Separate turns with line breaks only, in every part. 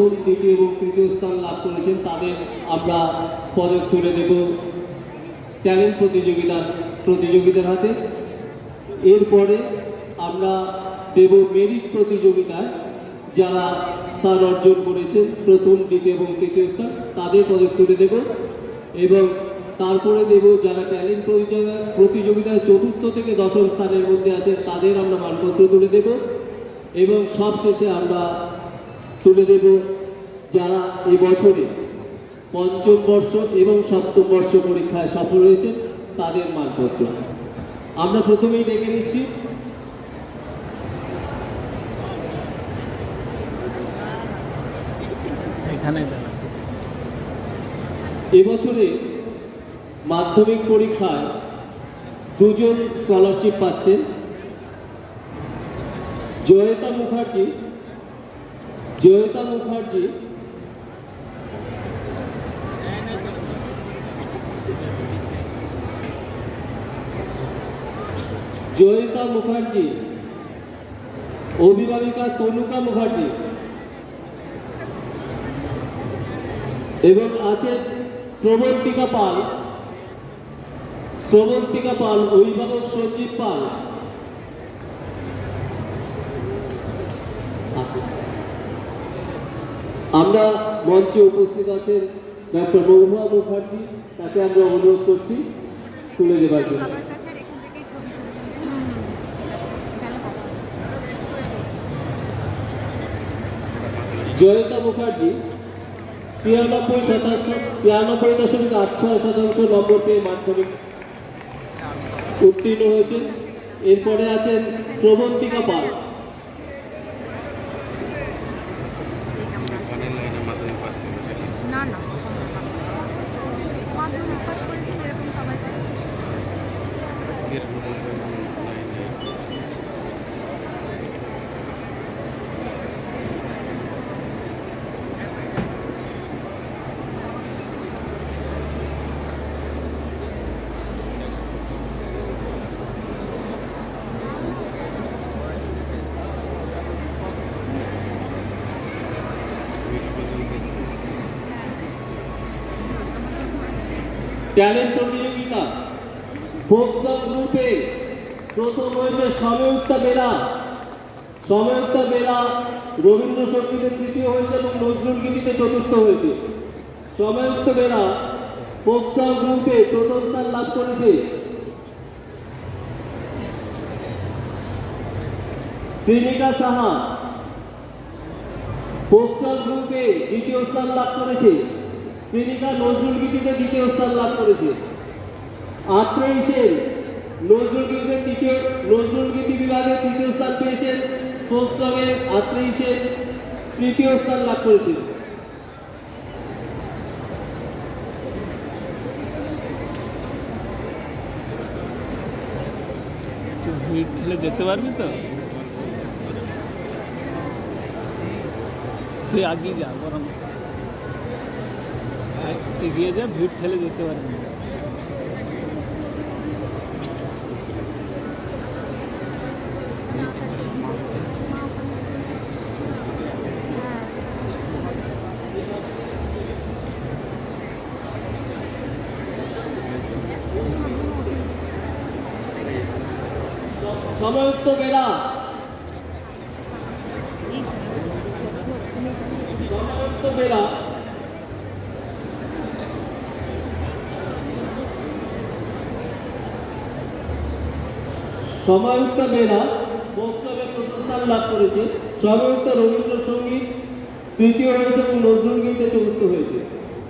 প্রথম, দ্বিতীয় এবং তৃতীয় স্থান লাভ করেছেন তাদের আমরা পদক তুলে দেব ট্যালেন্ট প্রতিযোগিতার হাতে। এরপরে আমরা দেব মেরিট প্রতিযোগিতায় যারা স্থান অর্জন করেছেন প্রথম, দ্বিতীয় এবং তৃতীয় স্থান তাদের পদক তুলে দেব, এবং তারপরে দেব যারা ট্যালেন্ট প্রতিযোগিতায় চতুর্থ থেকে দশম স্থানের মধ্যে আছেন তাদের আমরা মানপত্র তুলে দেব, এবং সবশেষে আমরা তুলে দেব যারা এই বছরে পঞ্চম বর্ষ এবং সপ্তম বর্ষ পরীক্ষায় সফল হয়েছেন তাদের মানপত্র। আমরা প্রথমেই ডেকে নিচ্ছি এবছরে মাধ্যমিক পরীক্ষায় দুজন স্কলারশিপ পাচ্ছেন, জয়িতা মুখার্জি জয়িতা মুখার্জি অভিভাবিকা তনুকা মুখার্জি, এবং আছে শ্রবন্তিকা পাল অভিভাবক সঞ্জীব পাল। আমরা মঞ্চে উপস্থিত আছেন ডক্টর মহুয়া মুখার্জি, তাকে আমরা অনুরোধ করছি তুলে দেবার জন্য। জয়িতা মুখার্জি 93.86% নম্বর পেয়ে মাধ্যমিক উত্তীর্ণ হয়েছেন। এরপরে আছেন শ্রবন্তিকা পাল, ট্যালেন্ট প্রতিযোগিতা ফোক সং গ্রুপে প্রথম হয়েছে সময়ুক্তা বেরা রবীন্দ্রসঙ্গীতে তৃতীয় হয়েছে এবং নজরুল গীতিতে চতুর্থ হয়েছে। সময়ুক্তা বেরা ফোক সং গ্রুপে প্রথম স্থান লাভ করেছে। শ্রীনিকা সাহা ফোক সং গ্রুপে দ্বিতীয় স্থান লাভ করেছে। শ্রীনিকা নজরুল গীতিতে দ্বিতীয় স্থান লাভ করেছে। আত্রেয়ী সেন নজরুল গীতি বিভাগে তৃতীয় স্থান পেয়েছেন। ফোক সঙ্গে আত্রেয়ী সেন তৃতীয় স্থান লাভ করেছে।
যেতে পারবি তো, তুই আগিয়ে যা, বরং এগিয়ে যা, ভিড় ঠেলে যেতে পারবি।
সময়ুক্ত বেরা বক্তব্যে প্রথম স্থান লাভ করেছে। সময়ুক্ত রবীন্দ্রসঙ্গীত তৃতীয় হয়েছে এবং নজরুল গীতে চতুর্থ হয়েছে।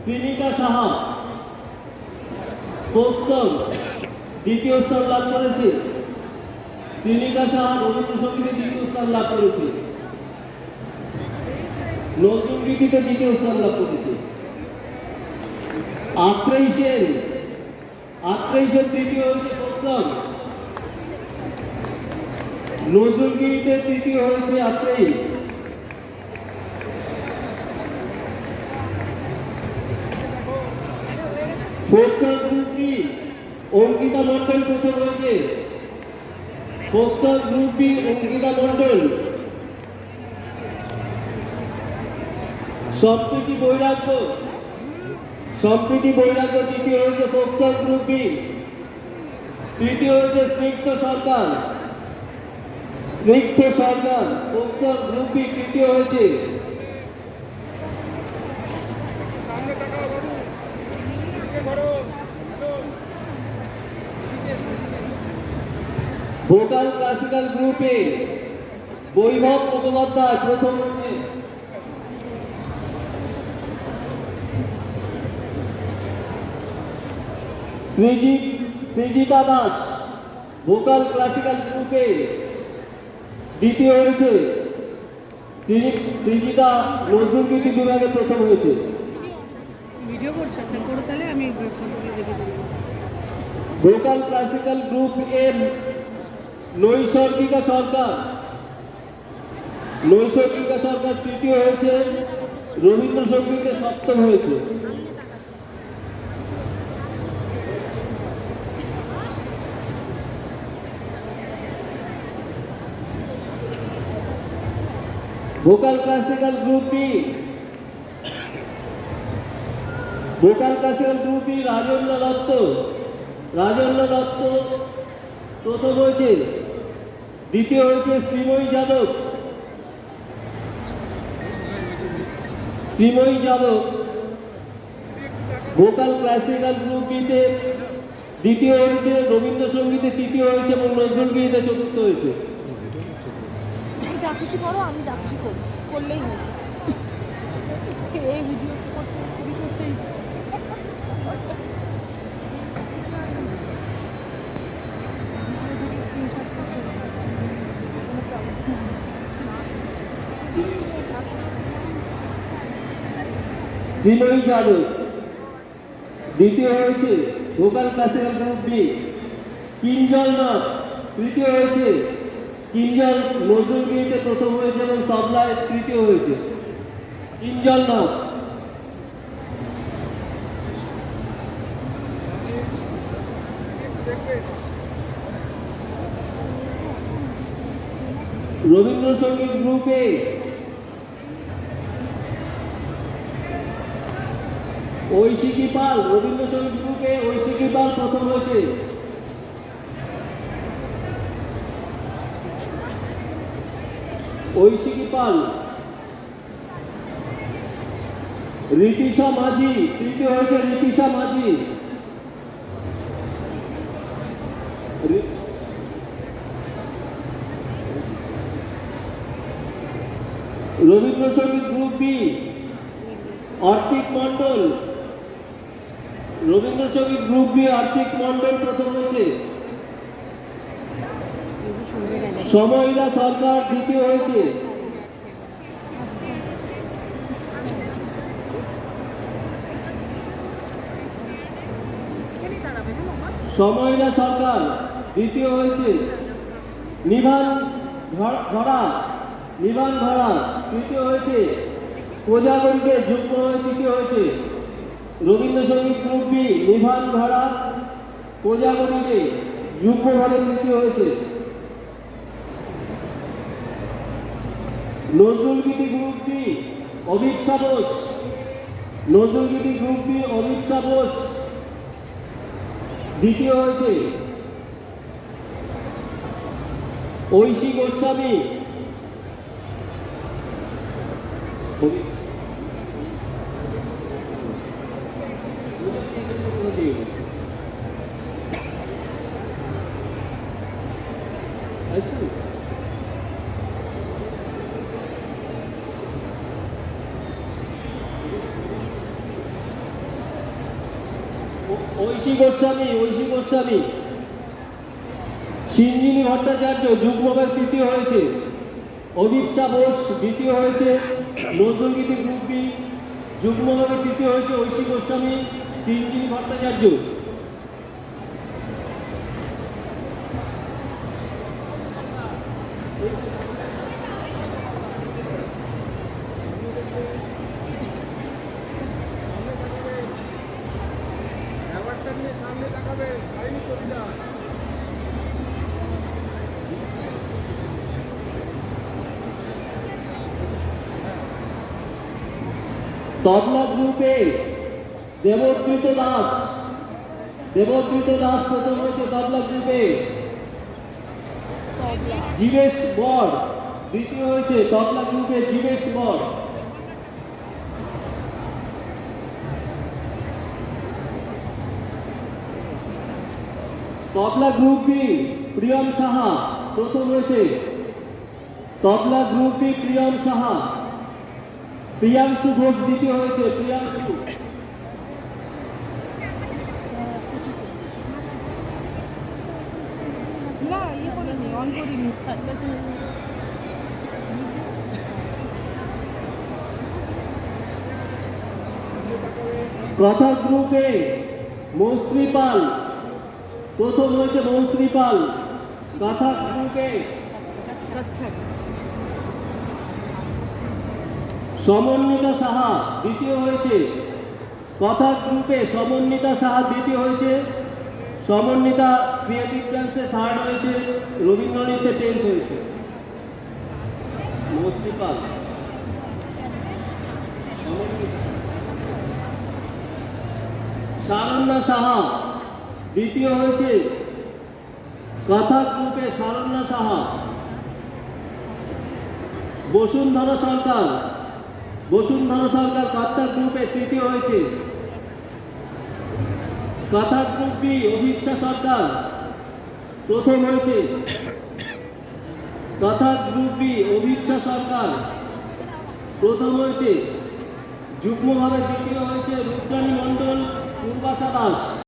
শ্রীনিকা সাহা বক্তব্য দ্বিতীয় স্থান লাভ করেছে। শ্রীনিকা সাহা রবীন্দ্রসঙ্গীতে দ্বিতীয় স্থান লাভ করেছে। নজরুল গীতিতে দ্বিতীয় স্থান লাভ করেছে। আত্রেয়ী সেন তৃতীয় হয়েছে। প্রথম নজরুল গীতিতে তৃতীয় হয়েছে Atreyi. Folk song group B Ankita Mondal প্রথম হয়েছে। Folk song group B Ankita Mondal. Sampriti Bairagya, সম্প্রীতি বৈরাগ্য। দ্বিতীয় হয়েছে ফোকসল গ্রুপ বি। তৃতীয় হয়েছে স্নিগ্ধ সরকার, স্নিগ্ধ সরকার ফোকসল গ্রুপ বি তৃতীয় হয়েছে। ভোকাল ক্লাসিক্যাল গ্রুপে বৈভব মুখোপাধ্যায় প্রথম হয়েছে। সৃজিতা দাস ভোকাল ক্লাসিক্যাল গ্রুপে দ্বিতীয় হয়েছে। সৃজিতা নজরুলগীতি বিভাগে প্রথম হয়েছে।
ভিডিও করছো? আচ্ছা করো তাহলে, আমি ফটোগুলো দেখে দেবো।
ভোকাল ক্লাসিক্যাল গ্রুপ এর নৈসর্গিকা সরকার, নৈসর্গিকা সরকার তৃতীয় হয়েছে। রবীন্দ্রসঙ্গীতে সপ্তম হয়েছে। Vocal classical group B, vocal classical group B Rajendra Dutta, Rajendra Dutta প্রথম হয়েছে। দ্বিতীয় হয়েছে Shreemoyee Yadav, Shreemoyee Yadav vocal classical group বিতে দ্বিতীয় হয়েছে। রবীন্দ্রসঙ্গীতে তৃতীয় হয়েছে এবং নজরুলগীতিতে চতুর্থ হয়েছে।
তুমি যা খুশি করো, আমি যা খুশি করি, করলেই হয়েছে। এই ভিডিও করতে খুবই করছে।
শ্রীময়ী যাদব দ্বিতীয় হয়েছে vocal classical group B. Kinjal Nath তৃতীয় হয়েছে। কিঞ্জল নজরুলগীতিতে প্রথম হয়েছে এবং তবলায় তৃতীয় হয়েছে। কিঞ্জল নাথ। রবীন্দ্রসঙ্গীত গ্রুপে ঐশিকী পাল, রবীন্দ্রসঙ্গীত গ্রুপে ঐশিকী পাল প্রথম হয়েছে। ঐশিকী পাল। রীতিশা মাঝি তৃতীয় হয়েছে। Ritisha Majhi. Rabindrasangeet group B Artik Mondal, Rabindrasangeet group B Artik Mondal প্রথম হয়েছে। সময়লা সরকার দ্বিতীয় হয়েছে। সময়লা সরকার দ্বিতীয় হয়েছে। নিভান ধরা, নিভান ধরা তৃতীয় হয়েছে। কোজাগরীকে যুগ্ম হয়ে তৃতীয় হয়েছে। রবীন্দ্রসঙ্গীত গ্রুপ বি নিভান ধরা কোজাগরীকে যুগ্মভাবে তৃতীয় হয়েছে। নজরুলগীতি গ্রুপ বি অভিপ্সা বোস, নজরুলগীতি গ্রুপ বি অভিপ্সা বোস দ্বিতীয় হয়েছে। ঐশী গোস্বামী ঐশী গোস্বামী, ঐশী গোস্বামী। সিঞ্জিনী ভট্টাচার্য যুগ্মভাবে তৃতীয় হয়েছে। অভিপ্সা বোস দ্বিতীয় হয়েছে। নজরুলগীতি গ্রুপ বি যুগ্মভাবে তৃতীয় হয়েছে ঐশী গোস্বামী, সিঞ্জিনী ভট্টাচার্য।
সামনে তাকাবে, লাইনে চলে যা।
তবলা গ্রুপে দেবদ্রিত দাস প্রথম হয়েছে তবলা গ্রুপে।
তবলা
জীবেশ বর দ্বিতীয় হয়েছে তবলা গ্রুপে জীবেশ বর। তবলা গ্রুপ বি প্রিয়ম সাহা প্রথম হয়েছে। তবলা গ্রুপ বি প্রিয়ম সাহা। প্রিয়াংশু ঘোষ দ্বিতীয় হয়েছে। প্রিয়াংশু।
না ইয়ে করিনি অন করিনি
কথা গ্রুপে মৌশ্রী পাল প্রথম হয়েছে। মৌশ্রী পাল। কথা গ্রুপে সমন্বিতা সাহা দ্বিতীয় হয়েছে। কথা গ্রুপে সমন্বিতা সাহা দ্বিতীয় হয়েছে। সমন্বিতা ক্রিয়েটিভ ডান্সে থার্ড হয়েছে। রবীন্দ্রনৃত্যে 10th হয়েছে। মৌশ্রী পাল। শারণ্যা সাহা দ্বিতীয় হয়েছে। কথা গ্রুপে শারণ্যা সাহা। বসুন্ধরা সরকার কথা গ্রুপে তৃতীয় হয়েছে। কথা গ্রুপ বি অভিপ্সা সরকার প্রথম হয়েছে। কথা গ্রুপ বি অভিপ্সা সরকার প্রথম হয়েছে। যুগ্মভাবে দ্বিতীয় হয়েছে রূপরানী মণ্ডল, পূর্বাশা দাস।